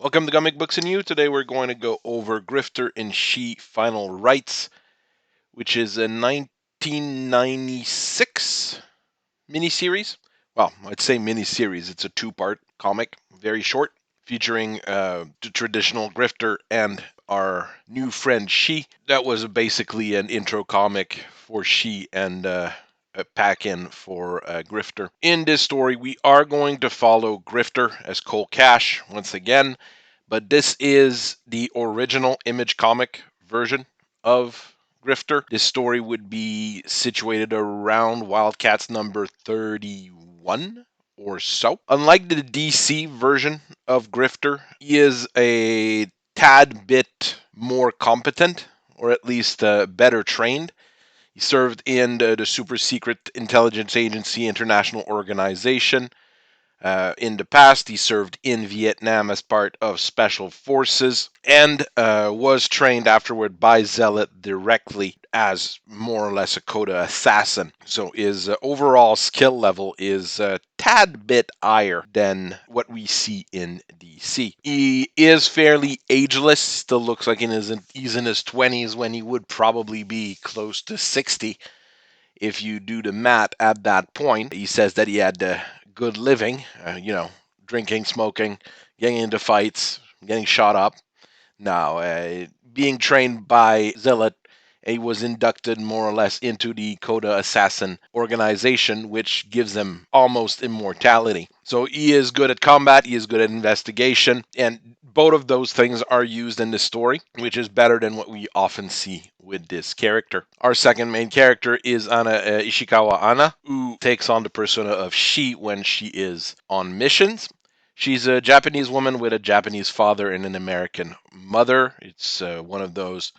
Welcome to Comic Books and You. Today we're going to go over Grifter Shi Final Rites, which is a 1996 miniseries. Well, I'd say miniseries. It's a two-part comic, very short, featuring the traditional Grifter and our new friend Shi. That was basically an intro comic for Shi and a pack-in for Grifter. In this story, we are going to follow Grifter as Cole Cash once again, but this is the original Image comic version of Grifter. This story would be situated around Wildcats number 31 or so. Unlike the DC version of Grifter, he is a tad bit more competent, or at least better trained. He served in the super secret intelligence agency International Organization. In the past, he served in Vietnam as part of Special Forces and was trained afterward by Zealot directly as more or less a Coda assassin. So his overall skill level is a tad bit higher than what we see in DC. He is fairly ageless, still looks like he's in his 20s when he would probably be close to 60. If you do the math at that point, he says that he had good living, drinking, smoking, getting into fights, getting shot up. Now, being trained by Zealot, he was inducted more or less into the Coda Assassin organization, which gives him almost immortality. So he is good at combat, he is good at investigation, and both of those things are used in the story, which is better than what we often see with this character. Our second main character is Ishikawa Ana, who takes on the persona of Shi when she is on missions. She's a Japanese woman with a Japanese father and an American mother. It's one of those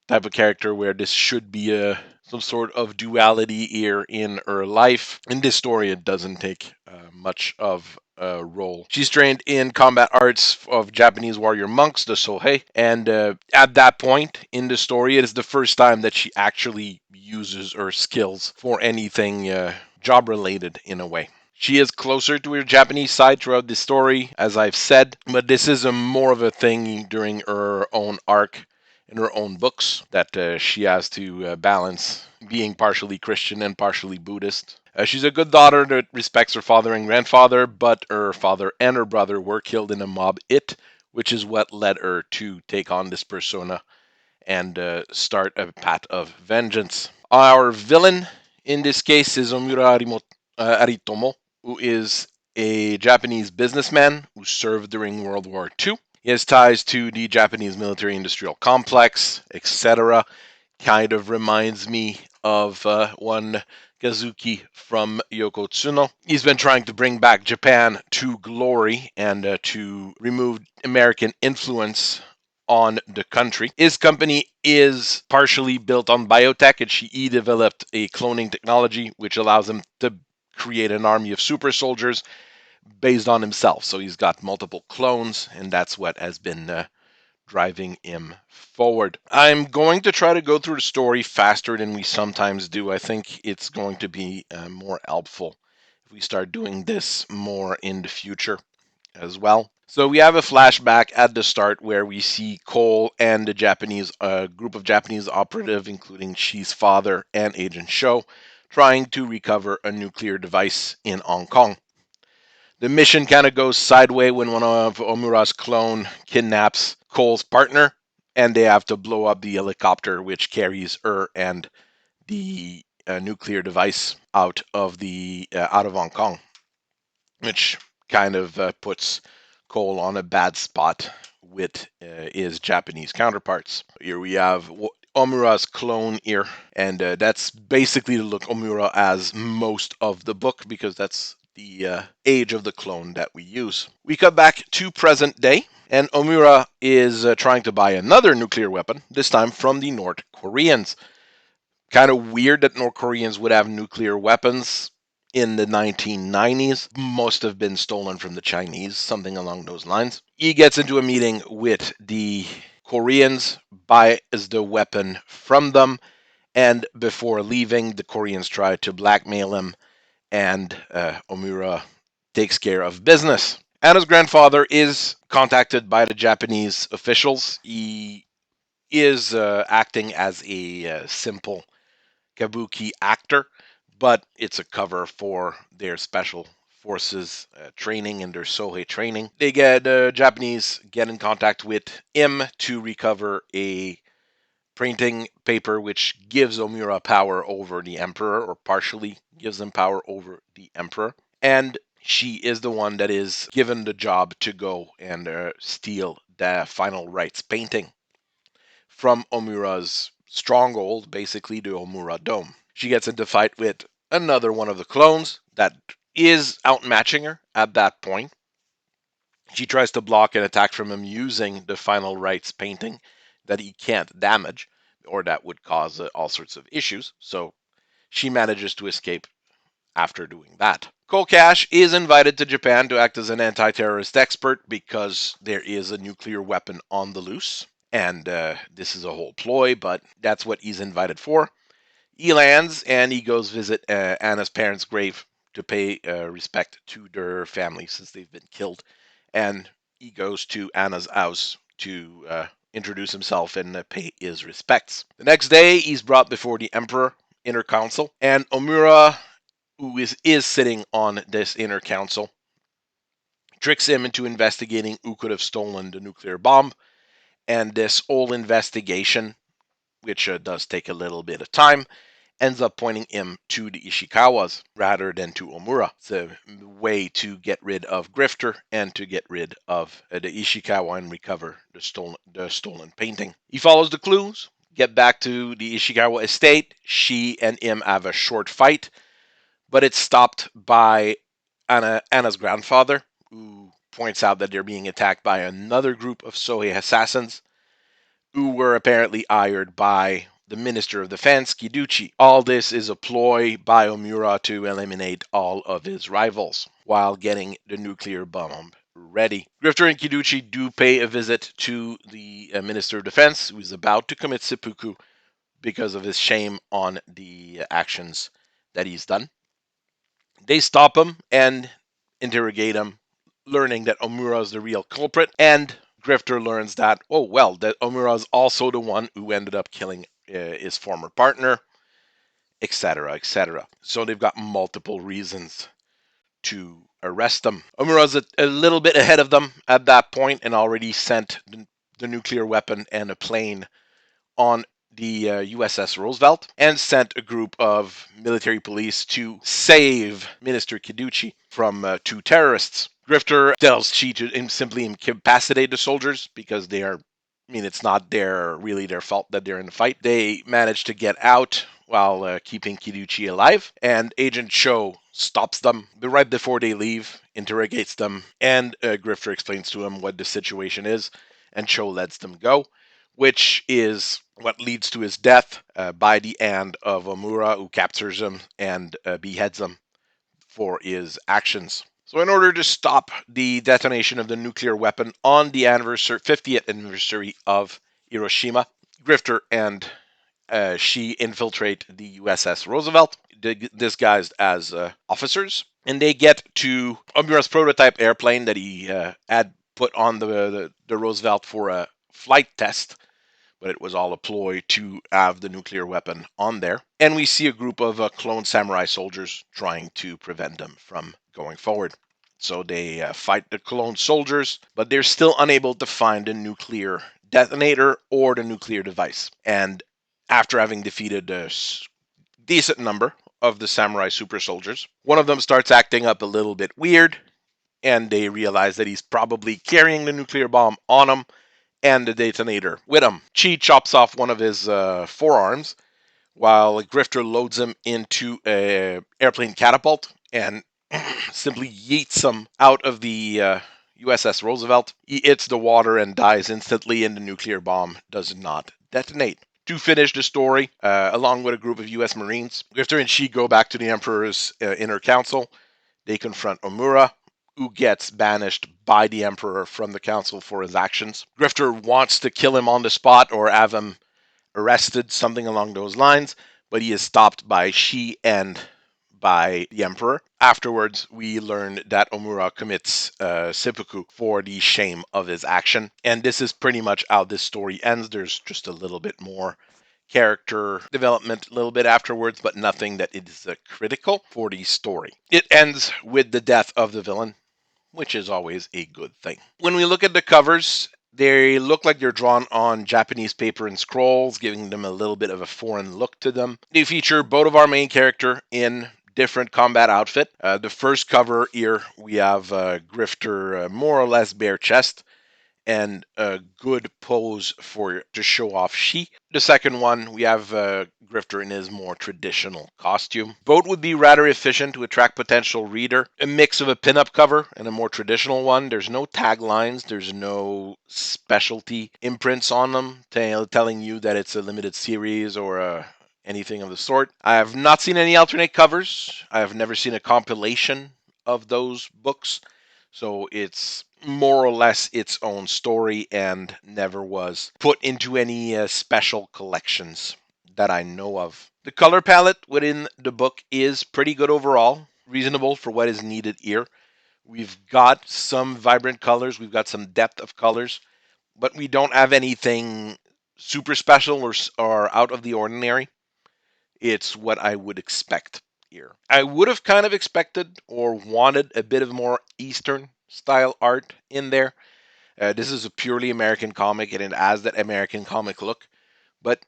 type of character where this should be some sort of duality here in her life. In this story, it doesn't take much of a role. She's trained in combat arts of Japanese warrior monks, the Sohei, and at that point in the story, it is the first time that she actually uses her skills for anything job related in a way. She is closer to her Japanese side throughout the story, as I've said, but this is more of a thing during her own arc in her own books that she has to balance being partially Christian and partially Buddhist. She's a good daughter that respects her father and grandfather, but her father and her brother were killed in a mob which is what led her to take on this persona and start a path of vengeance. Our villain in this case is Omura Aritomo, who is a Japanese businessman who served during World War II. He has ties to the Japanese military-industrial complex, etc. Kind of reminds me of one Kazuki from Yoko Tsuno. He's been trying to bring back Japan to glory and to remove American influence on the country. His company is partially built on biotech, and he developed a cloning technology which allows him to create an army of super soldiers based on himself. So he's got multiple clones, and that's what has been driving him forward. I'm going to try to go through the story faster than we sometimes do. I think it's going to be more helpful if we start doing this more in the future as well. So we have a flashback at the start where we see Cole and the Japanese group of Japanese operative, including Shi's father and Agent Sho, trying to recover a nuclear device in Hong Kong. The mission kind of goes sideways when one of Omura's clone kidnaps Cole's partner, and they have to blow up the helicopter which carries her and the nuclear device out of Hong Kong, which kind of puts Cole on a bad spot with his Japanese counterparts. Here we have Omura's clone here, and that's basically to look Omura as most of the book because that's the age of the clone that we use. We cut back to present day, and Omura is trying to buy another nuclear weapon, this time from the North Koreans. Kind of weird that North Koreans would have nuclear weapons in the 1990s. Most have been stolen from the Chinese, something along those lines. He gets into a meeting with the Koreans, buys the weapon from them, and before leaving, the Koreans try to blackmail him, and Omura takes care of business. Ana's grandfather is contacted by the Japanese officials. He is acting as a simple kabuki actor, but it's a cover for their special forces training and their Sohei training. They get Japanese get in contact with him to recover a printing paper which gives Omura power over the emperor, or partially gives him power over the emperor. And she is the one that is given the job to go and steal the final rites painting from Omura's stronghold, basically the Omura Dome. She gets into fight with another one of the clones that is outmatching her at that point. She tries to block an attack from him using the final rites painting that he can't damage, or that would cause all sorts of issues. So she manages to escape after doing that. Kokash is invited to Japan to act as an anti-terrorist expert because there is a nuclear weapon on the loose. And this is a whole ploy, but that's what he's invited for. He lands and he goes visit Anna's parents' grave to pay respect to their family since they've been killed. And he goes to Anna's house to introduce himself and pay his respects. The next day, he's brought before the Emperor Inner Council, and Omura, who is sitting on this Inner Council, tricks him into investigating who could have stolen the nuclear bomb. And this whole investigation, which does take a little bit of time, ends up pointing him to the Ishikawas rather than to Omura. It's a way to get rid of Grifter and to get rid of the Ishikawa and recover the stolen painting. He follows the clues, get back to the Ishikawa estate. She and him have a short fight, but it's stopped by Anna's grandfather, who points out that they're being attacked by another group of Sohei assassins who were apparently hired by the Minister of Defense, Kiduchi. All this is a ploy by Omura to eliminate all of his rivals while getting the nuclear bomb ready. Grifter and Kiduchi do pay a visit to the Minister of Defense, who is about to commit seppuku because of his shame on the actions that he's done. They stop him and interrogate him, learning that Omura is the real culprit, and Grifter learns that, oh, well, that Omura is also the one who ended up killing his former partner, etc., etc. So they've got multiple reasons to arrest them. Omura's a little bit ahead of them at that point and already sent the nuclear weapon and a plane on the USS Roosevelt and sent a group of military police to save Minister Kiduchi from two terrorists. Grifter tells Chi to simply incapacitate the soldiers because they are, it's not really their fault that they're in the fight. They manage to get out while keeping Kiduchi alive, and Agent Cho stops them. But right before they leave, interrogates them, and Grifter explains to him what the situation is, and Cho lets them go, which is what leads to his death by the hand of Omura, who captures him and beheads him for his actions. So in order to stop the detonation of the nuclear weapon on the 50th anniversary of Hiroshima, Grifter and Shi infiltrate the USS Roosevelt, disguised as officers, and they get to Omura's prototype airplane that he had put on the Roosevelt for a flight test, but it was all a ploy to have the nuclear weapon on there. And we see a group of clone samurai soldiers trying to prevent them from going forward. So they fight the clone soldiers, but they're still unable to find a nuclear detonator or the nuclear device. And after having defeated a decent number of the samurai super soldiers, one of them starts acting up a little bit weird, and they realize that he's probably carrying the nuclear bomb on him and the detonator with him. Chi chops off one of his forearms while Grifter loads him into an airplane catapult and simply yeets him out of the USS Roosevelt. He hits the water and dies instantly, and the nuclear bomb does not detonate. To finish the story, along with a group of U.S. Marines, Grifter and Shi go back to the Emperor's inner council. They confront Omura, who gets banished by the Emperor from the council for his actions. Grifter wants to kill him on the spot or have him arrested, something along those lines, but he is stopped by Shi and by the Emperor. Afterwards, we learn that Omura commits seppuku for the shame of his action. And this is pretty much how this story ends. There's just a little bit more character development a little bit afterwards, but nothing that is critical for the story. It ends with the death of the villain, which is always a good thing. When we look at the covers, they look like they're drawn on Japanese paper and scrolls, giving them a little bit of a foreign look to them. They feature both of our main character in different combat outfit. The first cover here, we have Grifter more or less bare chest and a good pose for to show off Shi. The second one, we have Grifter in his more traditional costume. Both would be rather efficient to attract potential reader. A mix of a pinup cover and a more traditional one. There's no taglines, there's no specialty imprints on them telling you that it's a limited series or anything of the sort. I have not seen any alternate covers. I have never seen a compilation of those books. So it's more or less its own story and never was put into any special collections that I know of. The color palette within the book is pretty good overall, reasonable for what is needed here. We've got some vibrant colors, we've got some depth of colors, but we don't have anything super special or out of the ordinary. It's what I would expect here. I would have kind of expected or wanted a bit of more Eastern style art in there. This is a purely American comic and it has that American comic look, but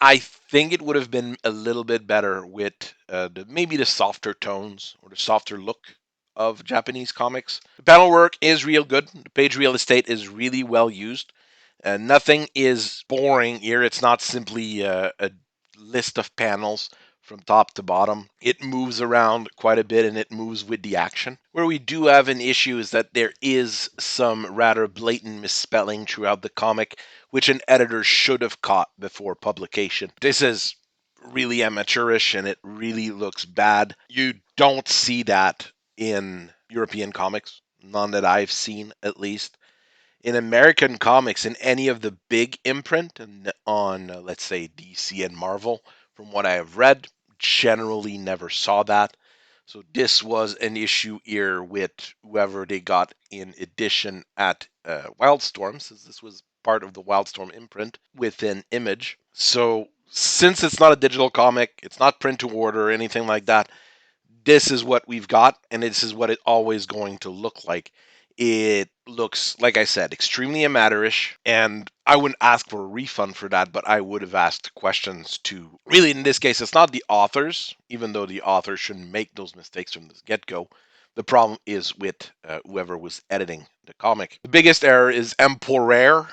I think it would have been a little bit better with maybe the softer tones or the softer look of Japanese comics. The panel work is real good. The page real estate is really well used. Nothing is boring here. It's not simply a list of panels from top to bottom. It moves around quite a bit and it moves with the action. Where we do have an issue is that there is some rather blatant misspelling throughout the comic, which an editor should have caught before publication. This is really amateurish and it really looks bad. You don't see that in European comics, none that I've seen at least. In American comics, in any of the big imprint and on, let's say, DC and Marvel, from what I have read, generally never saw that. So this was an issue here with whoever they got in edition at Wildstorm, since this was part of the Wildstorm imprint within Image. So since it's not a digital comic, it's not print to order or anything like that, this is what we've got, and this is what it's always going to look like. It looks, like I said, extremely amateurish, and I wouldn't ask for a refund for that, but I would have asked questions to, really in this case, it's not the authors, even though the authors shouldn't make those mistakes from the get-go. The problem is with whoever was editing the comic. The biggest error is Emperor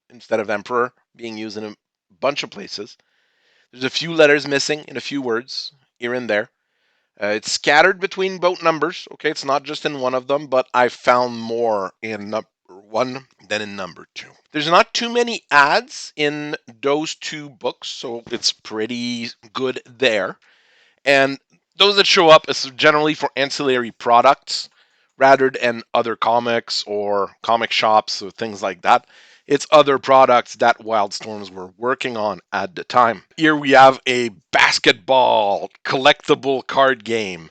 instead of Emperor being used in a bunch of places. There's a few letters missing in a few words here and there. It's scattered between both numbers. Okay, it's not just in one of them, but I found more in number one than in number two. There's not too many ads in those two books, so it's pretty good there. And those that show up is generally for ancillary products rather than other comics or comic shops or things like that. It's other products that Wildstorms were working on at the time. Here we have a basketball collectible card game.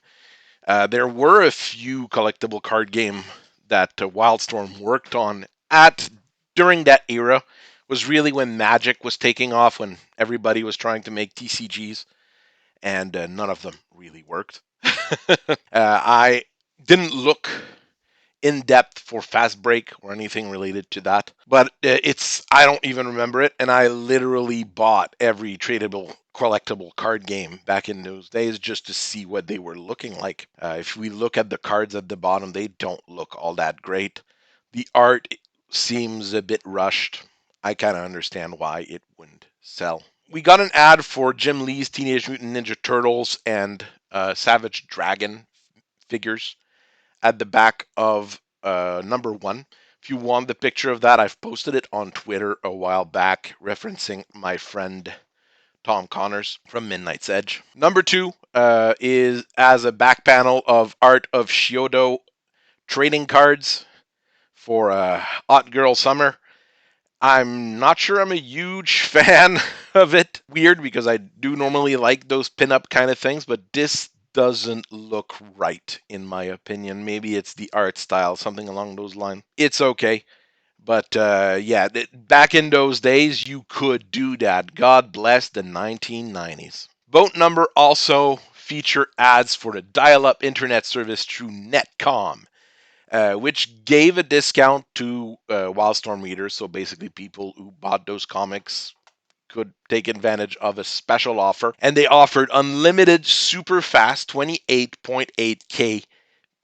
There were a few collectible card game that Wildstorm worked on at during that era. Was really when Magic was taking off, when everybody was trying to make TCGs, and none of them really worked. I didn't look in depth for Fast Break or anything related to that, but I don't even remember it, and I literally bought every tradable collectible card game back in those days just to see what they were looking like. If we look at the cards at the bottom, they don't look all that great. The art seems a bit rushed. I kind of understand why it wouldn't sell. We got an ad for Jim Lee's Teenage Mutant Ninja Turtles and Savage Dragon figures at the back of number one. If you want the picture of that, I've posted it on Twitter a while back, referencing my friend Tom Connors from Midnight's Edge. Number two is as a back panel of art of Shiodo trading cards for Hot Girl Summer. I'm not sure I'm a huge fan of it. Weird, because I do normally like those pinup kind of things, but this doesn't look right, in my opinion. Maybe it's the art style, something along those lines. It's okay. But yeah, back in those days, you could do that. God bless the 1990s. Boat Number also feature ads for the dial-up internet service through Netcom, which gave a discount to Wildstorm readers. So basically, people who bought those comics could take advantage of a special offer. And they offered unlimited super fast 28.8K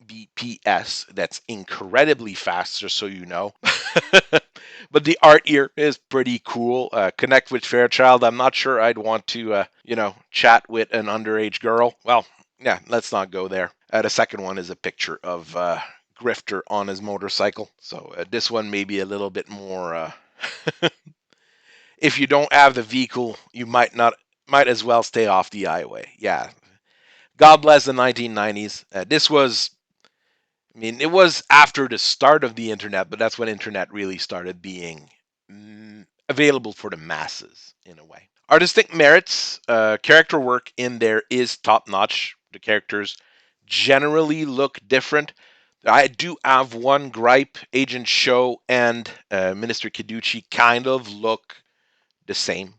BPS. That's incredibly fast, just so you know. But the art here is pretty cool. Connect with Fairchild. I'm not sure I'd want to, chat with an underage girl. Well, yeah, let's not go there. The second one is a picture of Grifter on his motorcycle. So this one may be a little bit more. If you don't have the vehicle, you might as well stay off the highway. Yeah. God bless the 1990s. This was, I mean, it was after the start of the internet, but that's when internet really started being available for the masses in a way. Artistic merits, character work in there is top notch. The characters generally look different. I do have one gripe. Agent Show and Minister Kiduchi kind of look the same.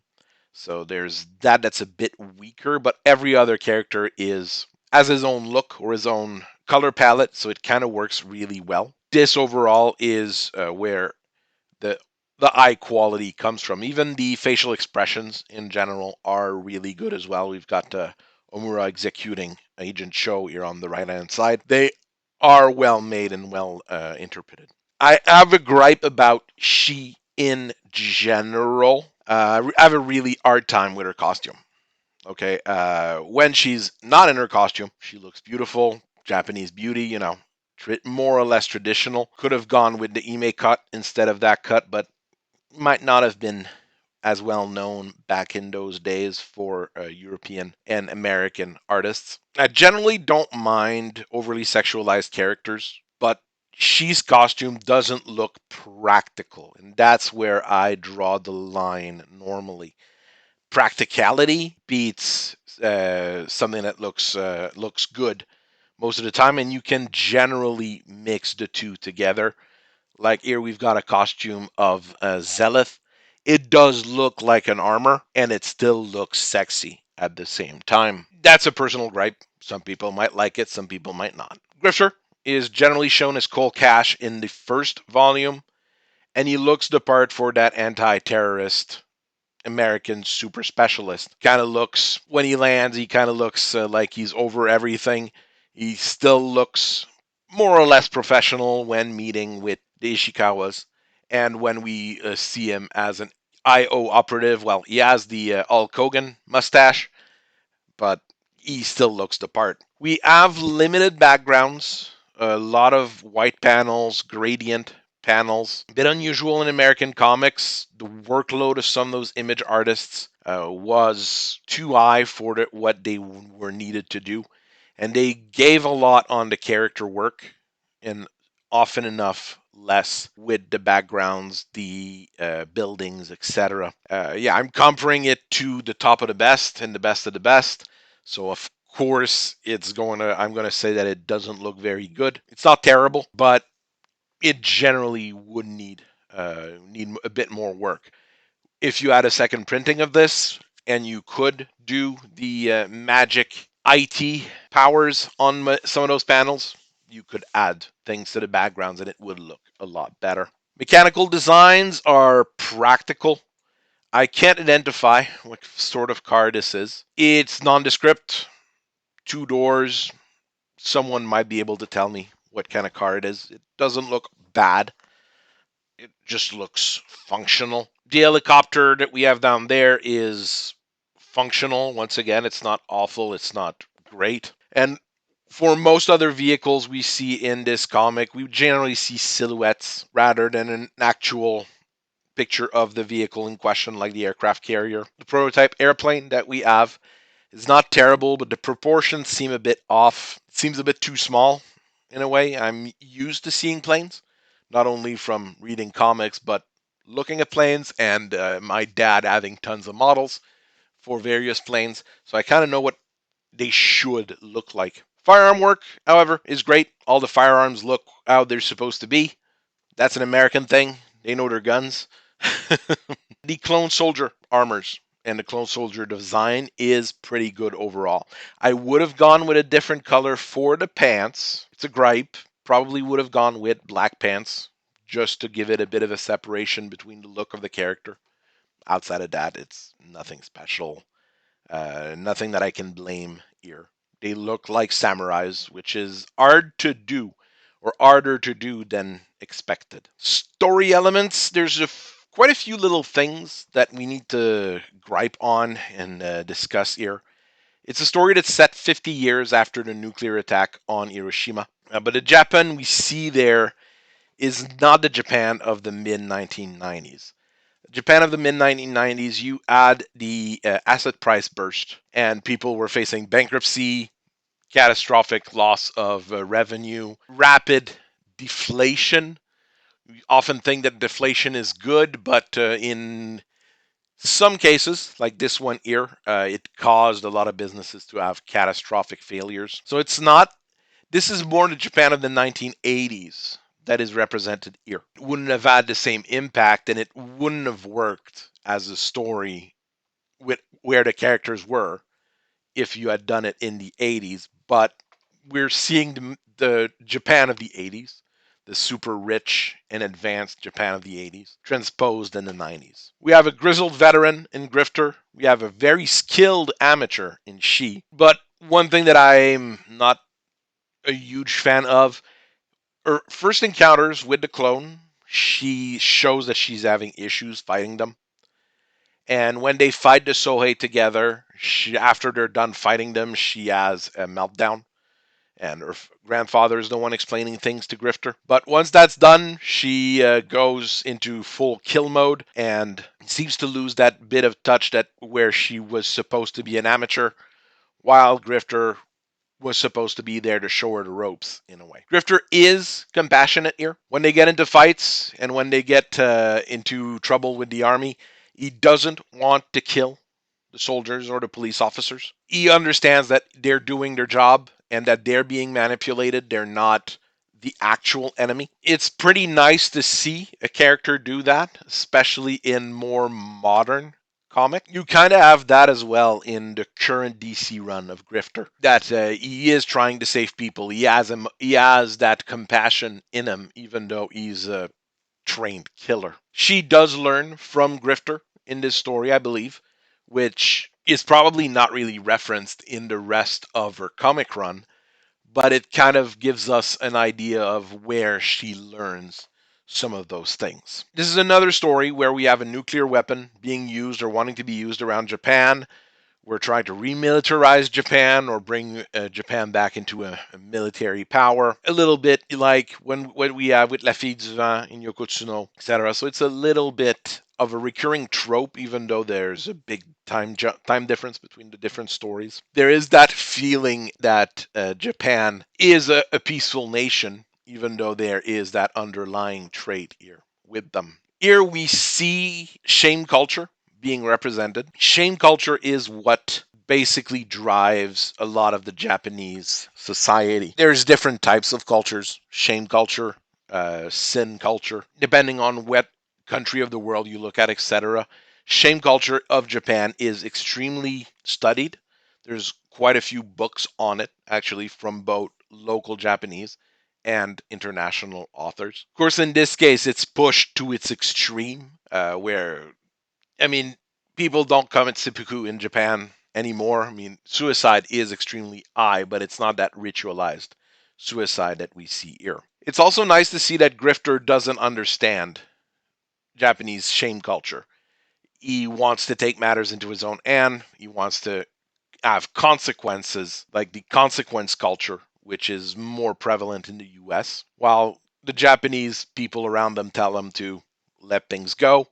So there's that's a bit weaker, but every other character has his own look or his own color palette, so it kind of works really well. This overall is where the the eye quality comes from. Even the facial expressions in general are really good as well. We've got Omura executing Agent Show here on the right hand side. They are well made and well interpreted. I have a gripe about Shi in general. I have a really hard time with her costume. Okay, when she's not in her costume, she looks beautiful, Japanese beauty, more or less traditional. Could have gone with the Ime cut instead of that cut, but might not have been as well known back in those days for European and American artists. I generally don't mind overly sexualized characters, but She's costume doesn't look practical, and that's where I draw the line normally. Practicality beats something that looks good most of the time, and you can generally mix the two together. Like here, we've got a costume of Zealth. It does look like an armor, and it still looks sexy at the same time. That's a personal gripe. Some people might like it, some people might not. Grifter is generally shown as Cole Cash in the first volume, and he looks the part for that anti-terrorist American super specialist. Kind of looks, when he lands, he kind of looks like he's over everything. He still looks more or less professional when meeting with the Ishikawas. And when we see him as an IO operative, well, he has the Hulk Hogan mustache, but he still looks the part. We have limited backgrounds, a lot of white panels, gradient panels. A bit unusual in American comics. The workload of some of those image artists was too high for what they were needed to do. And they gave a lot on the character work and often enough less with the backgrounds, the buildings, etc. Yeah, I'm comparing it to the top of the best and the best of the best. So of course, I'm gonna say that it doesn't look very good. It's not terrible, but it generally would need a bit more work. If you had a second printing of this and you could do the magic IT powers on some of those panels, you could add things to the backgrounds and it would look a lot better. Mechanical designs are practical. I can't identify what sort of car this is. It's nondescript, two doors. Someone might be able to tell me what kind of car it is. It doesn't look bad. It just looks functional. The helicopter that we have down there is functional. Once again, it's not awful. It's not great. And for most other vehicles we see in this comic, we generally see silhouettes rather than an actual picture of the vehicle in question, like the aircraft carrier. The prototype airplane that we have is not terrible, but the proportions seem a bit off. It seems a bit too small in a way. I'm used to seeing planes, not only from reading comics, but looking at planes and my dad having tons of models for various planes. So I kind of know what they should look like. Firearm work, however, is great. All the firearms look how they're supposed to be. That's an American thing. They know their guns. The clone soldier armors and the clone soldier design is pretty good overall. I would have gone with a different color for the pants. It's a gripe. Probably would have gone with black pants just to give it a bit of a separation between the look of the character. Outside of that, it's nothing special. Nothing that I can blame here. They look like samurais, which is hard to do, or harder to do than expected. Story elements, there's quite a few little things that we need to gripe on and discuss here. It's a story that's set 50 years after the nuclear attack on Hiroshima. But the Japan we see there is not the Japan of the mid 1990s. Japan of the mid 1990s, you add the asset price burst, and people were facing bankruptcy, catastrophic loss of revenue, rapid deflation. We often think that deflation is good, but in some cases, like this one here, it caused a lot of businesses to have catastrophic failures. So it's not, this is more the Japan of the 1980s that is represented here. It wouldn't have had the same impact and it wouldn't have worked as a story with where the characters were if you had done it in the 80s. But we're seeing the Japan of the 80s, the super rich and advanced Japan of the 80s, transposed in the 90s. We have a grizzled veteran in Grifter. We have a very skilled amateur in Shi. But one thing that I'm not a huge fan of, her first encounters with the clone, she shows that she's having issues fighting them. And when they fight the Sohei together, after they're done fighting them, she has a meltdown. And her grandfather is the one explaining things to Grifter. But once that's done, she goes into full kill mode and seems to lose that bit of touch that where she was supposed to be an amateur, while Grifter was supposed to be there to show her the ropes in a way. Grifter is compassionate here. When they get into fights and when they get into trouble with the army, he doesn't want to kill the soldiers or the police officers. He understands that they're doing their job and that they're being manipulated. They're not the actual enemy. It's pretty nice to see a character do that, especially in more modern comic. You kind of have that as well in the current DC run of Grifter. That he is trying to save people. He has that compassion in him, even though he's a trained killer. She does learn from Grifter in this story, I believe, which is probably not really referenced in the rest of her comic run, but it kind of gives us an idea of where she learns some of those things. This is another story where we have a nuclear weapon being used or wanting to be used around Japan. We're trying to remilitarize Japan or bring Japan back into a military power. A little bit like what we have with La Fille du Vent in Yokotsuno, etc. So it's a little bit of a recurring trope, even though there's a big time difference between the different stories. There is that feeling that Japan is a peaceful nation, even though there is that underlying trait here with them. Here we see shame culture being represented. Shame culture is what basically drives a lot of the Japanese society. There's different types of cultures: shame culture, sin culture, depending on what country of the world you look at, etc. Shame culture of Japan is extremely studied. There's quite a few books on it, actually, from both local Japanese and international authors. Of course, in this case, it's pushed to its extreme, where I mean, people don't commit seppuku in Japan anymore. I mean, suicide is extremely high, but it's not that ritualized suicide that we see here. It's also nice to see that Grifter doesn't understand Japanese shame culture. He wants to take matters into his own hand. He wants to have consequences, like the consequence culture, which is more prevalent in the US, while the Japanese people around them tell him to let things go,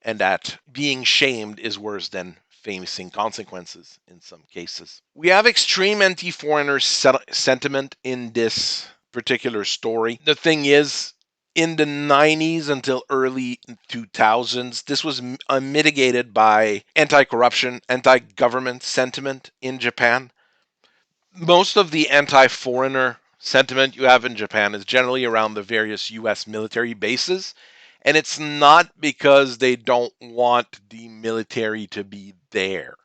and that being shamed is worse than facing consequences in some cases. We have extreme anti-foreigner sentiment in this particular story. The thing is, in the 90s until early 2000s, this was mitigated by anti-corruption, anti-government sentiment in Japan. Most of the anti-foreigner sentiment you have in Japan is generally around the various US military bases, and it's not because they don't want the military to be there.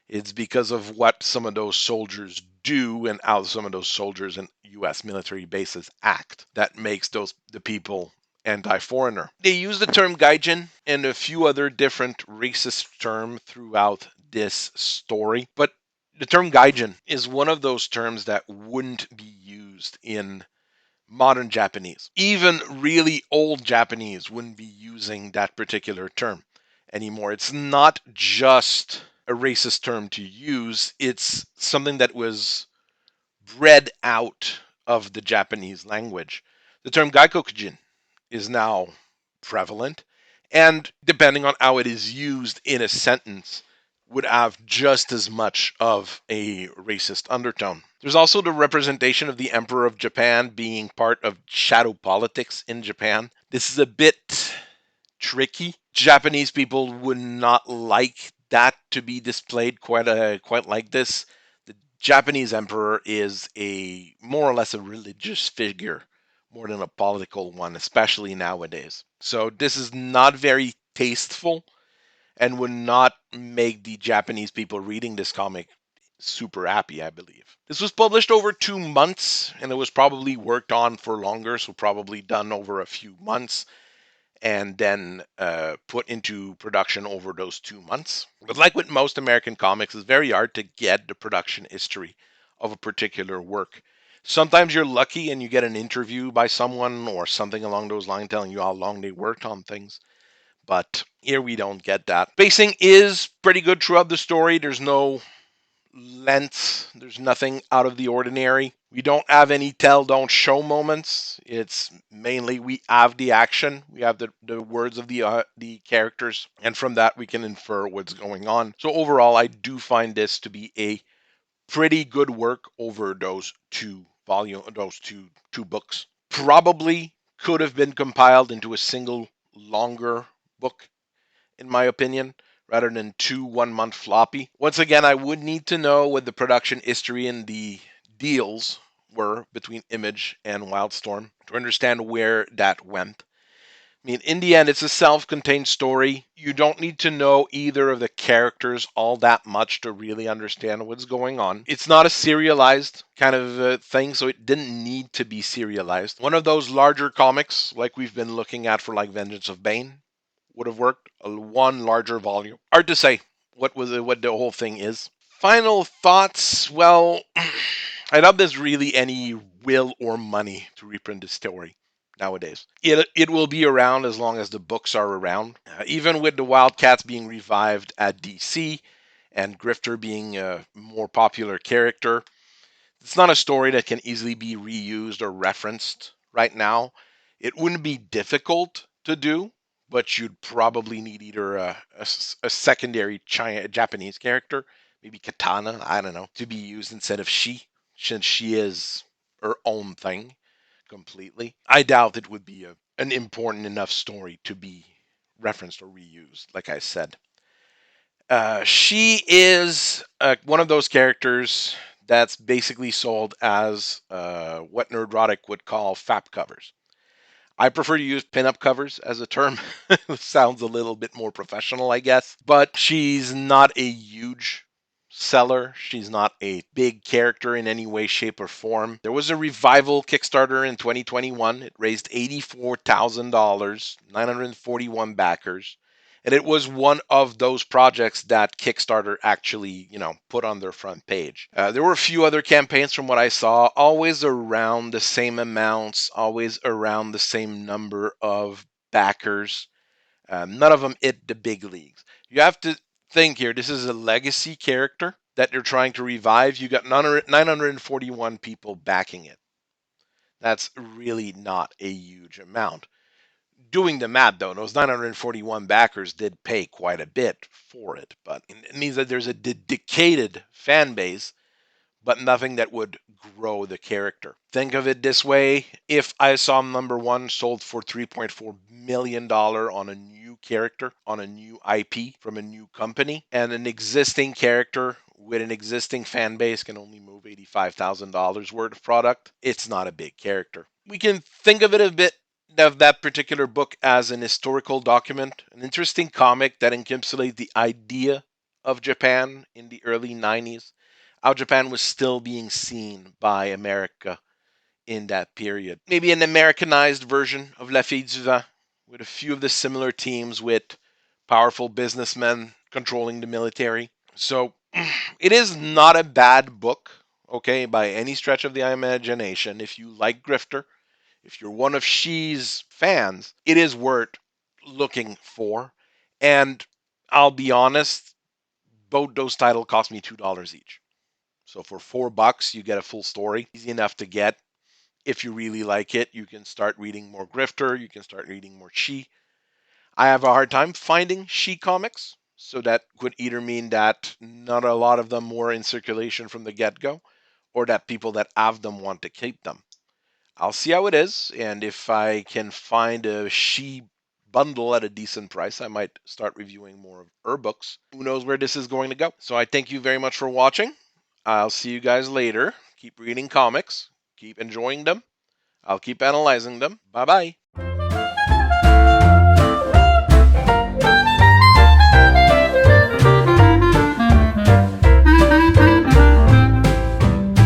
It's because of what some of those soldiers do and how some of those soldiers in US military bases act that makes the people anti-foreigner. They use the term gaijin and a few other different racist terms throughout this story, but the term gaijin is one of those terms that wouldn't be used in modern Japanese. Even really old Japanese wouldn't be using that particular term anymore. It's not just a racist term to use, it's something that was bred out of the Japanese language. The term gaikokujin is now prevalent, and depending on how it is used in a sentence, would have just as much of a racist undertone. There's also the representation of the Emperor of Japan being part of shadow politics in Japan. This is a bit tricky. Japanese people would not like that to be displayed quite like this. The Japanese emperor is a more or less a religious figure more than a political one, especially nowadays. So this is not very tasteful and would not make the Japanese people reading this comic super happy, I believe. This was published over 2 months, and it was probably worked on for longer, so probably done over a few months and then put into production over those 2 months. But like with most American comics, it's very hard to get the production history of a particular work. Sometimes you're lucky and you get an interview by someone or something along those lines telling you how long they worked on things. But here we don't get that. Pacing is pretty good throughout the story. There's no length. There's nothing out of the ordinary. We don't have any tell, don't show moments. It's mainly we have the action, we have the words of the characters, and from that we can infer what's going on. So overall, I do find this to be a pretty good work over those two books. Probably could have been compiled into a single longer book in my opinion, rather than two 1 month floppy. Once again, I would need to know what the production history and the deals were between Image and Wildstorm to understand where that went. I mean, in the end, it's a self contained story. You don't need to know either of the characters all that much to really understand what's going on. It's not a serialized kind of thing, so it didn't need to be serialized. One of those larger comics, like we've been looking at for like Vengeance of Bane, would have worked. One larger volume. Hard to say what the whole thing is. Final thoughts. Well, I doubt there's really any will or money to reprint this story nowadays. It will be around as long as the books are around. Even with the Wildcats being revived at DC and Grifter being a more popular character, it's not a story that can easily be reused or referenced right now. It wouldn't be difficult to do, but you'd probably need either a secondary Japanese character, maybe Katana, I don't know, to be used instead of Shi, since she is her own thing completely. I doubt it would be an important enough story to be referenced or reused, like I said. She is one of those characters that's basically sold as what Nerdrotic would call FAP covers. I prefer to use pinup covers as a term. It sounds a little bit more professional, I guess. But she's not a huge seller. She's not a big character in any way, shape, or form. There was a revival Kickstarter in 2021. It raised $84,000, 941 backers. And it was one of those projects that Kickstarter actually, put on their front page. There were a few other campaigns from what I saw, always around the same amounts, always around the same number of backers. None of them hit the big leagues. You have to think here, this is a legacy character that you're trying to revive. You got 941 people backing it. That's really not a huge amount. Doing the math, though, those 941 backers did pay quite a bit for it, but it means that there's a dedicated fan base, but nothing that would grow the character. Think of it this way: if ISOM number one sold for $3.4 million on a new character, on a new IP from a new company, and an existing character with an existing fan base can only move $85,000 worth of product. It's not a big character. We can think of it a bit of that particular book as an historical document, an interesting comic that encapsulates the idea of Japan in the early 90s, how Japan was still being seen by America in that period. Maybe an Americanized version of La Fille du Vent, with a few of the similar themes with powerful businessmen controlling the military. So it is not a bad book, okay, by any stretch of the imagination. If you like Grifter, if you're one of Shi's fans, it is worth looking for. And I'll be honest, both those titles cost me $2 each. So for $4, you get a full story. Easy enough to get. If you really like it, you can start reading more Grifter. You can start reading more Shi. I have a hard time finding Shi comics. So that could either mean that not a lot of them were in circulation from the get-go, or that people that have them want to keep them. I'll see how it is, and if I can find a Shi bundle at a decent price, I might start reviewing more of her books. Who knows where this is going to go? So I thank you very much for watching. I'll see you guys later. Keep reading comics. Keep enjoying them. I'll keep analyzing them. Bye bye.